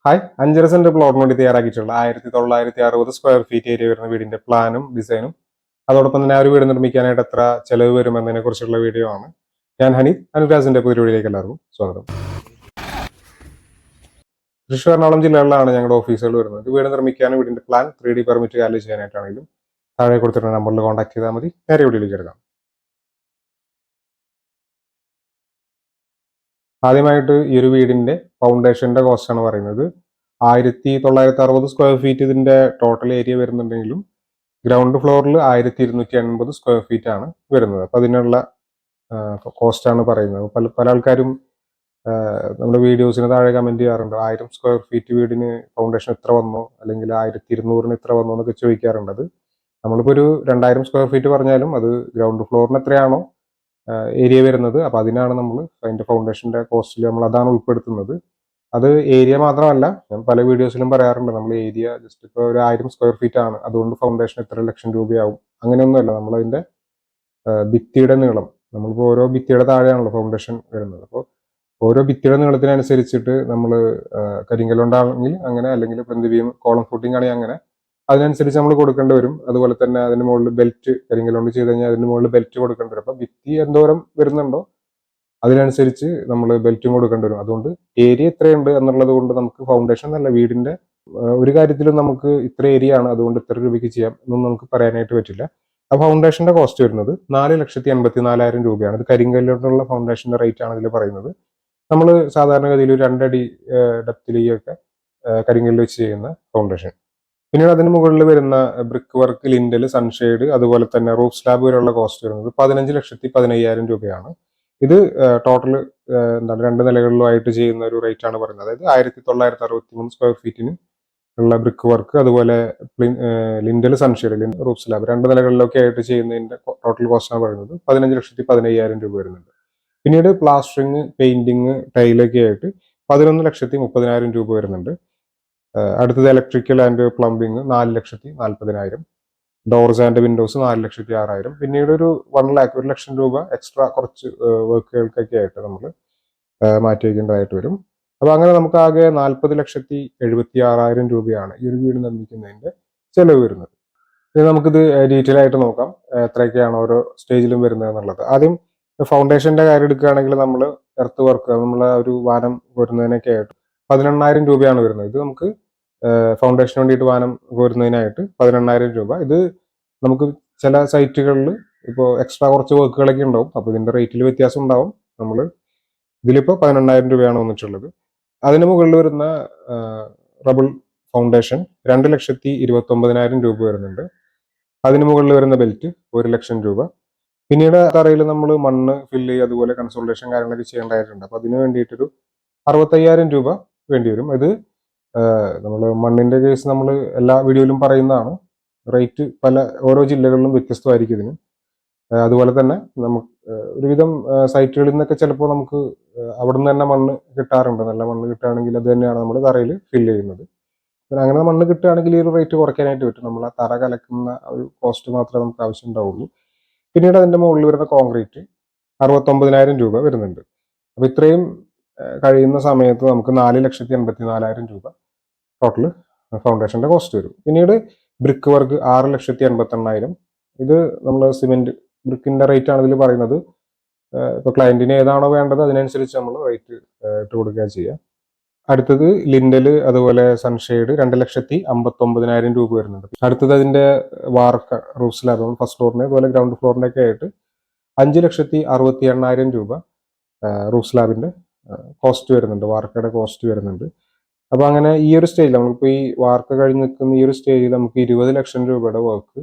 Hi, 5.5 saint പ്ലോട്ടിന് വേണ്ടി തയ്യാറാക്കിയിട്ടുള്ള 1960 square feet area വരുന്ന വീടിന്റെ പ്ലാനും ഡിസൈനും അതോടൊപ്പം തന്നെ ആ ഒരു വീട് നിർമ്മിക്കാനായിട്ട് എത്ര ചെലവ് വരുമെന്നതിനെ കുറിച്ചുള്ള വീഡിയോ ആണ്. ഞാൻ ഹനീഫ്, അനുരാജിന്റെ പുതിയ വീഡിയോയിലേക്ക് എല്ലാവർക്കും സ്വാഗതം. തൃശ്ശൂർ, എറണാകുളം ജില്ലകളിലാണ് ഞങ്ങളുടെ ഓഫീസുകൾ വരുന്നത്. വീട് നിർമ്മിക്കാനും വീടിന്റെ പ്ലാൻ 3D പെർമിറ്റ് കാലിബ്രേറ്റ് ചെയ്യാനായിട്ടാണെങ്കിലും താഴെ കൊടുത്തിട്ടുള്ള നമ്പറിൽ കോൺടാക്ട് ചെയ്താൽ മതി. നേരെ വീഡിയോയിലേക്ക് എടുക്കാം. ആദ്യമായിട്ട് ഈ ഒരു വീടിന്റെ ഫൗണ്ടേഷന്റെ കോസ്റ്റ് ആണ് പറയുന്നത്. 1960 സ്ക്വയർ ഫീറ്റ് ഇതിന്റെ ടോട്ടൽ ഏരിയ വരുന്നുണ്ടെങ്കിലും ഗ്രൗണ്ട് ഫ്ലോറിൽ 1280 സ്ക്വയർ ഫീറ്റ് ആണ് വരുന്നത്. അപ്പൊ അതിനുള്ള കോസ്റ്റ് ആണ് പറയുന്നത്. പല പല ആൾക്കാരും നമ്മുടെ വീഡിയോസിന് താഴെ കമന്റ് ചെയ്യാറുണ്ട്, 1000 സ്ക്വയർ ഫീറ്റ് വീടിന് ഫൗണ്ടേഷൻ ഇത്ര വന്നോ, അല്ലെങ്കിൽ 1200 ഇത്ര വന്നോ എന്നൊക്കെ ചോദിക്കാറുണ്ട്. അത് നമ്മളിപ്പോൾ ഒരു 2000 സ്ക്വയർ ഫീറ്റ് പറഞ്ഞാലും അത് ഗ്രൗണ്ട് ഫ്ലോറിന് എത്രയാണോ ഏരിയ വരുന്നത്, അപ്പൊ അതിനാണ് നമ്മൾ അതിന്റെ ഫൗണ്ടേഷന്റെ കോസ്റ്റിൽ നമ്മൾ അതാണ് ഉൾപ്പെടുത്തുന്നത്. അത് ഏരിയ മാത്രമല്ല, ഞാൻ പല വീഡിയോസിലും പറയാറുണ്ട്, നമ്മൾ ഏരിയ ജസ്റ്റ് ഇപ്പോൾ ഒരു 1000 സ്ക്വയർ ഫീറ്റ് ആണ്, അതുകൊണ്ട് ഫൗണ്ടേഷൻ എത്ര ലക്ഷം രൂപയാവും, അങ്ങനെയൊന്നുമല്ല. നമ്മളതിന്റെ ഭിത്തിയുടെ നീളം, നമ്മളിപ്പോൾ ഓരോ ഭിത്തിയുടെ താഴെയാണല്ലോ ഫൗണ്ടേഷൻ വരുന്നത്. അപ്പോൾ ഓരോ ഭിത്തിയുടെ നീളത്തിനനുസരിച്ചിട്ട് നമ്മൾ കരിങ്കല്ലുണ്ടാണെങ്കിൽ അങ്ങനെ, അല്ലെങ്കിൽ പ്രിന്ത് കോളം ഫൂട്ടിംഗ് ആണെങ്കിൽ അങ്ങനെ, അതിനനുസരിച്ച് നമ്മൾ കൊടുക്കേണ്ടി വരും. അതുപോലെ തന്നെ അതിന് മുകളിൽ ബെൽറ്റ്, കരിങ്കല്ലുകൊണ്ട് ചെയ്ത് കഴിഞ്ഞാൽ അതിന് മുകളിൽ ബെൽറ്റ് കൊടുക്കേണ്ടി വരും. അപ്പൊ ഭിത്തി എന്തോരം വരുന്നുണ്ടോ അതിനനുസരിച്ച് നമ്മൾ ബെൽറ്റും കൊടുക്കേണ്ടി വരും. അതുകൊണ്ട് ഏരിയ എത്രയുണ്ട് എന്നുള്ളത് കൊണ്ട് നമുക്ക് ഫൗണ്ടേഷൻ എന്നല്ല, വീടിന്റെ ഒരു കാര്യത്തിലും നമുക്ക് ഇത്ര ഏരിയ ആണ് അതുകൊണ്ട് ഇത്ര രൂപയ്ക്ക് ചെയ്യാം എന്നൊന്നും നമുക്ക് പറയാനായിട്ട് പറ്റില്ല. ആ ഫൗണ്ടേഷന്റെ കോസ്റ്റ് വരുന്നത് 4,84,000 രൂപയാണ്. ഇത് കരിങ്കല്ലോട്ടുള്ള ഫൗണ്ടേഷന്റെ റേറ്റ് ആണ് ഇതിൽ പറയുന്നത്. നമ്മൾ സാധാരണഗതിയിൽ ഒരു 2 അടി ഡെപ്തിലേക്കൊക്കെ കരിങ്കല്ല് വെച്ച് ചെയ്യുന്ന ഫൗണ്ടേഷൻ. പിന്നീട് അതിന് മുകളിൽ വരുന്ന ബ്രിക്ക് വർക്ക്, ലിൻഡൽ, സൺഷെയ്ഡ്, അതുപോലെ തന്നെ റൂഫ് സ്ലാബ് വരെയുള്ള കോസ്റ്റ് വരുന്നത് 15,15,000 രൂപയാണ്. ഇത് ടോട്ടൽ എന്താണ് 2 നിലകളിലുമായിട്ട് ചെയ്യുന്ന ഒരു റേറ്റ് ആണ് പറയുന്നത്. അതായത് 1963 സ്ക്വയർ ഫീറ്റിന് ഉള്ള ബ്രിക്ക് വർക്ക്, അതുപോലെ ലിൻഡൽ, സൺഷെയ്ഡ്, റൂഫ് സ്ലാബ് 2 നിലകളിലൊക്കെ ആയിട്ട് ചെയ്യുന്നതിന്റെ ടോട്ടൽ കോസ്റ്റ് ആണ് പറയുന്നത് 15,15,000 രൂപ വരുന്നുണ്ട്. പിന്നീട് പ്ലാസ്റ്ററിങ്, പെയിന്റിങ്, ടൈലൊക്കെ ആയിട്ട് 11,30,000 രൂപ വരുന്നുണ്ട്. അടുത്തത് electrical and plumbing 4,40,000. Doors and Windows 4,06,000. പിന്നീട് ഒരു 1 ലാക്ക്, 1 ലക്ഷം രൂപ എക്സ്ട്രാ കുറച്ച് വർക്കുകൾക്കൊക്കെ ആയിട്ട് നമ്മൾ മാറ്റി വയ്ക്കേണ്ടതായിട്ട് വരും. അപ്പൊ അങ്ങനെ നമുക്ക് ആകെ 40,76,000 രൂപയാണ് ഈ ഒരു വീട് നിർമ്മിക്കുന്നതിന്റെ ചെലവ് വരുന്നത്. ഇനി നമുക്കിത് ഡീറ്റെയിൽ ആയിട്ട് നോക്കാം, എത്രയൊക്കെയാണ് ഓരോ സ്റ്റേജിലും വരുന്നത് എന്നുള്ളത്. ആദ്യം ഫൗണ്ടേഷന്റെ കാര്യം എടുക്കുകയാണെങ്കിൽ നമ്മൾ എർത്ത് വർക്ക്, നമ്മളെ ഒരു വാനം വരുന്നതിനൊക്കെ ആയിട്ട് 18,000 രൂപയാണ് വരുന്നത്. ഇത് നമുക്ക് ഫൗണ്ടേഷന് വേണ്ടിയിട്ട് വാനം കോരുന്നതിനായിട്ട് 18,000 രൂപ. ഇത് നമുക്ക് ചില സൈറ്റുകളിൽ ഇപ്പോൾ എക്സ്ട്രാ കുറച്ച് വർക്കുകളൊക്കെ ഉണ്ടാവും, അപ്പോൾ ഇതിന്റെ റേറ്റിൽ വ്യത്യാസം ഉണ്ടാവും. നമ്മൾ ഇതിലിപ്പോൾ 18,000 രൂപയാണ് വന്നിട്ടുള്ളത്. അതിന് മുകളിൽ വരുന്ന റബിൾ ഫൗണ്ടേഷൻ 2,29,000 രൂപ വരുന്നുണ്ട്. അതിന് മുകളിൽ വരുന്ന ബെൽറ്റ് 1 ലക്ഷം രൂപ. പിന്നീട് തറയിൽ നമ്മൾ മണ്ണ് ഫില്ല് ചെയ്യുക, അതുപോലെ കൺസോൾട്ടേഷൻ കാര്യങ്ങളൊക്കെ ചെയ്യേണ്ടതായിട്ടുണ്ട്. അപ്പൊ അതിന് വേണ്ടിയിട്ടൊരു 65,000 രൂപ വേണ്ടി വരും. ഇത് നമ്മൾ മണ്ണിന്റെ കേസ് നമ്മൾ എല്ലാ വീഡിയോയിലും പറയുന്നതാണ്. റേറ്റ് ഓരോ ജില്ലകളിലും വ്യത്യസ്തമായിരിക്കും ഇതിന്. അതുപോലെ തന്നെ നമുക്ക് ഒരുവിധം സൈറ്റുകളിൽ നിന്നൊക്കെ ചിലപ്പോൾ നമുക്ക് അവിടെ നിന്ന് തന്നെ മണ്ണ് കിട്ടാറുണ്ട്. നല്ല മണ്ണ് കിട്ടുകയാണെങ്കിൽ അത് തന്നെയാണ് നമ്മൾ തറയിൽ ഫില്ല് ചെയ്യുന്നത്. പിന്നെ അങ്ങനെ മണ്ണ് കിട്ടുകയാണെങ്കിൽ ഈ ഒരു റേറ്റ് കുറയ്ക്കാനായിട്ട് പറ്റും. നമ്മൾ ആ തറ കലക്കുന്ന ഒരു കോസ്റ്റ് മാത്രമേ നമുക്ക് ആവശ്യം ഉണ്ടാവുള്ളൂ. പിന്നീട് അതിന്റെ മുകളിൽ വരുന്ന കോൺക്രീറ്റ് 69,000 രൂപ വരുന്നുണ്ട്. അപ്പൊ ഇത്രയും കഴിയുന്ന സമയത്ത് നമുക്ക് 4,84,000 രൂപ ടോട്ടൽ ഫൗണ്ടേഷന്റെ കോസ്റ്റ് വരും. പിന്നീട് ബ്രിക്ക് വർക്ക് 6,88,000. ഇത് നമ്മൾ സിമെന്റ് ബ്രിക്കിന്റെ റേറ്റ് ആണ് ഇതിൽ പറയുന്നത്. ഇപ്പൊ ക്ലയന്റിന് ഏതാണോ വേണ്ടത് അതിനനുസരിച്ച് നമ്മൾ റേറ്റ് ഇട്ട് കൊടുക്കുക ചെയ്യുക. അടുത്തത് ലിൻഡല്, അതുപോലെ സൺഷെയ്ഡ് 2,59,000 രൂപ വരുന്നുണ്ട്. അടുത്തത് അതിന്റെ വാർക്ക്, റൂഫ് സ്ലാബ്, ഫസ്റ്റ് ഫ്ലോറിന് അതുപോലെ ഗ്രൗണ്ട് ഫ്ലോറിന്റെ ഒക്കെ ആയിട്ട് 5,68,000 രൂപ റൂഫ് സ്ലാബിന്റെ കോസ്റ്റ് വരുന്നുണ്ട്, വാർക്കയുടെ കോസ്റ്റ് വരുന്നുണ്ട്. അപ്പൊ അങ്ങനെ ഈ ഒരു സ്റ്റേജിൽ നമ്മളിപ്പോ ഈ വാർക്ക് കഴിഞ്ഞ് നിൽക്കുന്ന ഈ ഒരു സ്റ്റേജിൽ നമുക്ക് 20 ലക്ഷം രൂപയുടെ വർക്ക്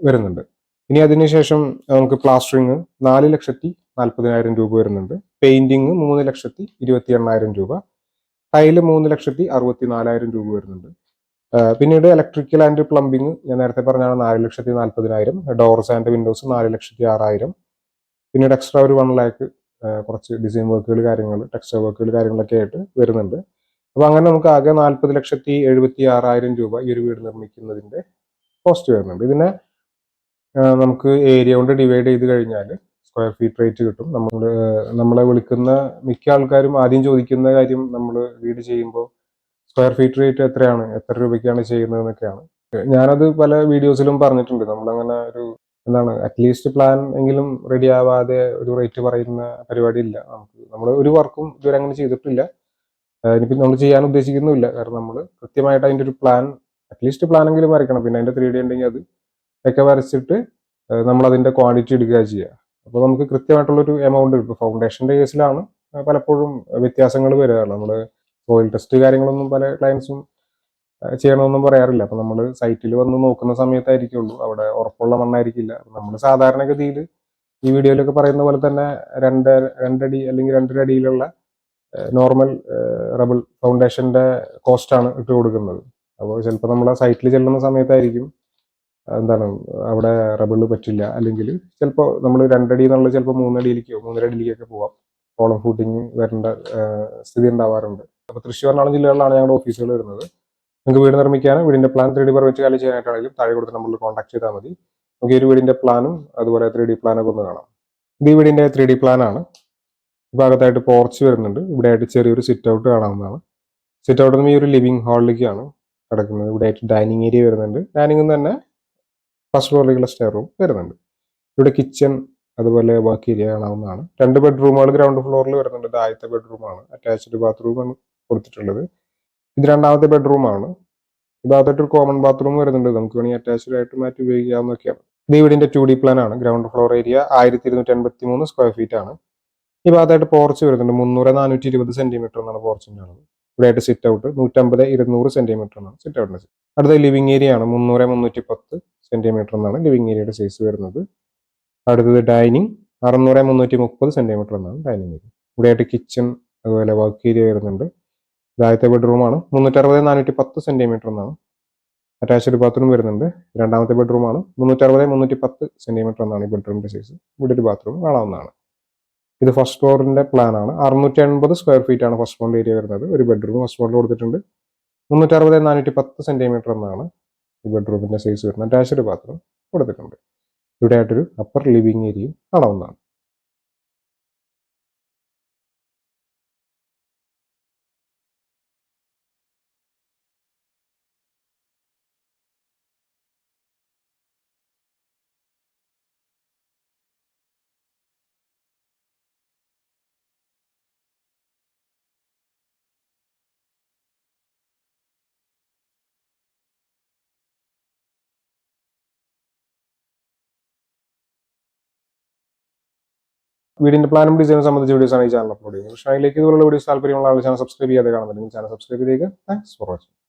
വരുന്നുണ്ട്. ഇനി അതിനുശേഷം നമുക്ക് പ്ലാസ്റ്ററിങ് 4,40,000 രൂപ വരുന്നുണ്ട്. പെയിന്റിങ് 3,28,000 രൂപ. ടൈല് 3,64,000 രൂപ വരുന്നുണ്ട്. പിന്നീട് ഇലക്ട്രിക്കൽ ആൻഡ് പ്ലംബിംഗ് ഞാൻ നേരത്തെ പറഞ്ഞാണ് 4,40,000. Doors and Windows 4,06,000. പിന്നീട് എക്സ്ട്രാ ഒരു 1 ലാക്ക് കുറച്ച് ഡിസൈൻ വർക്കുകൾ, കാര്യങ്ങൾ, ടെക്സ്റ്റർ വർക്കുകൾ, കാര്യങ്ങളൊക്കെ ആയിട്ട് വരുന്നുണ്ട്. അപ്പൊ അങ്ങനെ നമുക്ക് ആകെ 40,76,000 രൂപ ഈ ഒരു വീട് നിർമ്മിക്കുന്നതിന്റെ കോസ്റ്റ് വരുന്നുണ്ട്. ഇതിനെ നമുക്ക് ഏരിയ കൊണ്ട് ഡിവൈഡ് ചെയ്ത് കഴിഞ്ഞാൽ സ്ക്വയർ ഫീറ്റ് റേറ്റ് കിട്ടും. നമ്മളെ വിളിക്കുന്ന മിക്ക ആൾക്കാരും ആദ്യം ചോദിക്കുന്ന കാര്യം, നമ്മൾ വീട് ചെയ്യുമ്പോൾ സ്ക്വയർ ഫീറ്റ് റേറ്റ് എത്രയാണ്, എത്ര രൂപയ്ക്കാണ് ചെയ്യുന്നത് എന്നൊക്കെയാണ്. ഞാനത് പല വീഡിയോസിലും പറഞ്ഞിട്ടുണ്ട്. നമ്മളങ്ങനെ ഒരു എന്താണ് അറ്റ്ലീസ്റ്റ് പ്ലാൻ എങ്കിലും റെഡി ആവാതെ ഒരു റേറ്റ് പറയുന്ന പരിപാടി ഇല്ല. നമ്മൾ ഒരു വർക്കും ഇതുവരെ അങ്ങനെ ചെയ്തിട്ടില്ല. ഇനിയിപ്പോൾ നമ്മൾ ചെയ്യാൻ ഉദ്ദേശിക്കുന്നുമില്ല. കാരണം നമ്മൾ കൃത്യമായിട്ട് അതിൻ്റെ ഒരു പ്ലാൻ, അറ്റ്ലീസ്റ്റ് പ്ലാനെങ്കിലും വരയ്ക്കണം. പിന്നെ അതിൻ്റെ 3D ഉണ്ടെങ്കിൽ അത് ഒക്കെ വരച്ചിട്ട് നമ്മൾ അതിൻ്റെ ക്വാണ്ടിറ്റി എടുക്കുക ചെയ്യുക. അപ്പോൾ നമുക്ക് കൃത്യമായിട്ടുള്ളൊരു എമൗണ്ട് ഇപ്പോൾ ഫൗണ്ടേഷൻ്റെ കേസിലാണ് പലപ്പോഴും വ്യത്യാസങ്ങൾ വരിക. നമ്മൾ സോയിൽ ടെസ്റ്റ് കാര്യങ്ങളൊന്നും പല ക്ലയൻസും ചെയ്യണമെന്നും പറയാറില്ല. അപ്പോൾ നമ്മൾ സൈറ്റിൽ വന്ന് നോക്കുന്ന സമയത്തായിരിക്കുള്ളൂ അവിടെ ഉറപ്പുള്ള മണ്ണായിരിക്കില്ല. നമ്മൾ സാധാരണഗതിയിൽ ഈ വീഡിയോയിലൊക്കെ പറയുന്ന പോലെ തന്നെ രണ്ടടി അല്ലെങ്കിൽ 2.5 അടിയിലുള്ള നോർമൽ റബിൾ ഫൗണ്ടേഷന്റെ കോസ്റ്റാണ് ഇട്ട് കൊടുക്കുന്നത്. അപ്പോൾ ചിലപ്പോൾ നമ്മൾ ആ സൈറ്റിൽ ചെല്ലുന്ന സമയത്തായിരിക്കും എന്താണ് അവിടെ റബിള് പറ്റില്ല, അല്ലെങ്കിൽ ചിലപ്പോൾ നമ്മൾ 2 അടി എന്നുള്ളത് ചിലപ്പോൾ 3 അടിയിലേക്കോ 3.5 അടിയിലേക്കൊക്കെ പോവാം. കോളം ഫൂട്ടിങ് വരേണ്ട സ്ഥിതി ഉണ്ടാവാറുണ്ട്. അപ്പോൾ തൃശ്ശൂർ എറണാകുളം ജില്ലകളിലാണ് ഞങ്ങളുടെ ഓഫീസുകൾ വരുന്നത്. നിങ്ങൾക്ക് വീട് നിർമ്മിക്കാൻ വീടിന്റെ പ്ലാൻ 3D വെച്ച് കാലി ചെയ്യാനായിട്ടാണെങ്കിലും താഴെ കൊടുത്ത് നമ്പറിൽ കോൺടാക്ട് ചെയ്താൽ മതി. നമുക്ക് ഈ ഒരു വീടിന്റെ പ്ലാനും അതുപോലെ 3D പ്ലാനൊക്കെ ഒന്ന് കാണാം. ഇത് ഈ വീടിന്റെ 3D പ്ലാനാണ്. ഈ ഭാഗത്തായിട്ട് പോർച്ച് വരുന്നുണ്ട്. ഇവിടെ ആയിട്ട് ചെറിയൊരു സിറ്റ് ഔട്ട് കാണാവുന്നതാണ്. സിറ്റ് ഔട്ടിൽ നിന്ന് ഈ ഒരു ലിവിംഗ് ഹാളിലേക്കാണ് കിടക്കുന്നത്. ഇവിടെ ആയിട്ട് ഡൈനിങ് ഏരിയ വരുന്നുണ്ട്. ഡൈനിങ്ങിൽ തന്നെ ഫസ്റ്റ് ഫ്ലോറിലേക്കുള്ള സ്റ്റെയർ റൂം വരുന്നുണ്ട്. ഇവിടെ കിച്ചൺ അതുപോലെ വർക്ക് ഏരിയ കാണാവുന്നതാണ്. 2 ബെഡ്റൂമുകൾ ഗ്രൗണ്ട് ഫ്ലോറിൽ വരുന്നുണ്ട്. ഇത് ആദ്യത്തെ ബെഡ്റൂമാണ്. അറ്റാച്ച്ഡ് ബാത്റൂമാണ് കൊടുത്തിട്ടുള്ളത്. ഇത് രണ്ടാമത്തെ ബെഡ്റൂമാണ്. ഈ ഭാഗത്തായിട്ട് ഒരു കോമൺ ബാത്റൂം വരുന്നുണ്ട്. നമുക്ക് വേണമെങ്കിൽ അറ്റാച്ച്ഡ് ആയിട്ട് മാറ്റി ഉപയോഗിക്കാവുന്നതൊക്കെയാണ്. ഇത് വീടിന്റെ 2D പ്ലാൻ ആണ്. Ground floor area 1283 square feet ആണ്. ഈ ഭാഗത്തായിട്ട് പോർച്ച് വരുന്നുണ്ട്. 300-420 സെന്റിമീറ്റർ എന്നാണ് പോർച്ചിന്റെ അളവ്. ഇവിടെ ആയിട്ട് സിറ്റ് ഔട്ട് 150-200 സെന്റിമീറ്റർ എന്നാണ് സിറ്റ് ഔട്ടിന്റെ സൈസ്. അടുത്ത ലിവിംഗ് ഏരിയ ആണ്. 300-310 സെന്റിമീറ്റർ എന്നാണ് ലിവിംഗ് ഏരിയയുടെ സൈസ് വരുന്നത്. അടുത്തത് ഡൈനിങ് 600-330 സെന്റിമീറ്റർ എന്നാണ് ഡൈനിങ് ഏരിയ. ഇവിടെ ആയിട്ട് കിച്ചൺ അതുപോലെ വർക്ക് ഏരിയ വരുന്നുണ്ട്. ആദ്യത്തെ ബെഡ്റൂമാണ്. 360-410 സെന്റിമീറ്റർ എന്നാണ്. അറ്റാച്ച്ഡ് ബാത്റൂം വരുന്നുണ്ട്. രണ്ടാമത്തെ ബെഡ്റൂമാണ്. 360-310 സെന്റിമീറ്റർ എന്നാണ് ഈ ബെഡ്റൂമിന്റെ സൈസ്. ഇവിടെ ഒരു ബാത്റൂം കാണാവുന്നതാണ്. ഇത് ഫസ്റ്റ് ഫ്ലോറിന്റെ പ്ലാൻ ആണ്. 680 സ്ക്വയർ ഫീറ്റ് ആണ് ഫസ്റ്റ് ഫ്ലോറിന്റെ ഏരിയ വരുന്നത്. ഒരു ബെഡ്റൂം ഫസ്റ്റ് ഫ്ലോറിൽ കൊടുത്തിട്ടുണ്ട്. 360-410 സെന്റിമീറ്റർ എന്നാണ് ഈ ബെഡ്റൂമിന്റെ സൈസ് വരുന്നത്. അറ്റാച്ച്ഡ് ബാത്റൂം കൊടുത്തിട്ടുണ്ട്. ഇവിടെ ആയിട്ടൊരു അപ്പർ ലിവിംഗ് ഏരിയയും കാണാവുന്നതാണ്. വീടിന്റെ പ്ലാനും ഡിസൈനും സംബന്ധിച്ച വീഡിയോസ് ആണ് ഈ ചാനൽ അപ്ലോഡ് ചെയ്യുന്നത്. പക്ഷേ അതിലേക്ക് ഇതുപോലുള്ള വീഡിയോസ് താല്പര്യമുള്ള ആളുകൾ ചാനൽ സബ്സ്ക്രൈബ് ചെയ്യാതെ കാണുന്നുണ്ടെങ്കിൽ ചാനൽ സബ്സ്ക്രൈബ് ചെയ്യുക. Thanks for watching.